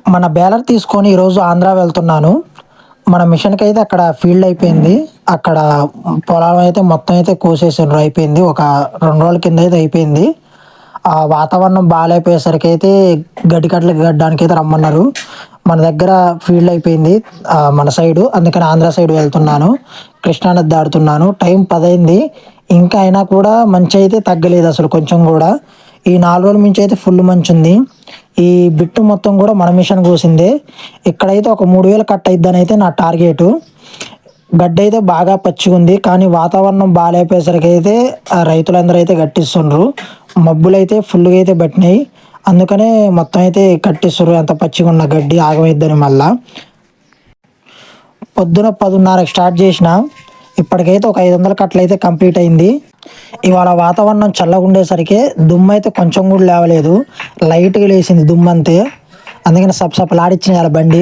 మన బేలర్ తీసుకొని ఈరోజు ఆంధ్ర వెళ్తున్నాను. మన మిషన్‌కి అయితే అక్కడ ఫీల్డ్ అయిపోయింది. అక్కడ పొలం అయితే మొత్తం అయితే కోసేసిండ్రు అయిపోయింది. ఒక 2 రోజుల కింద అయితే అయిపోయింది. వాతావరణం బాలేపోయేసరికైతే గడ్డి కట్టలు కట్టడానికైతే రమ్మన్నారు. మన దగ్గర ఫీల్డ్ అయిపోయింది. మన సైడు. అందుకని ఆంధ్ర సైడ్ వెళ్తున్నాను. కృష్ణా నది దాటుతున్నాను. టైం 10 అయింది. ఇంకా అయినా కూడా మంచయితే తగ్గలేదు అసలు కొంచెం గూడా. ఈ 4 రోజుల నుంచి అయితే ఫుల్ మంచుంది. ఈ బిట్టు మొత్తం గూడా మన మిషన్ కూసిందే. ఇక్కడైతే ఒక 3000 కట్ అయిద్దనైతే నా టార్గెటు. గడ్డయితే బాగా పచ్చిగుంది. కానీ వాతావరణం బాలేపోయేసరికైతే రైతులందరూ అయితే కట్టిస్తుండ్రు. మబ్బులైతే ఫుల్లుగా అయితే పట్టినాయి. అందుకనే మొత్తం అయితే కట్టిస్తుర్రు. ఎంత పచ్చిగున్న గడ్డి ఆగమైద్దని మళ్ళా. పొద్దున 10:30కి స్టార్ట్ చేసిన. ఇప్పటికైతే ఒక 500 కట్టలయితే కంప్లీట్ అయింది. ఇవాళ వాతావరణం చల్లగుండేసరికి దుమ్మయితే కొంచెం కూడా లేవలేదు. లైట్‌గా లేసింది దుమ్మంతే. అందుకని సపసపలాడిచ్చింది ఇయాల బండి.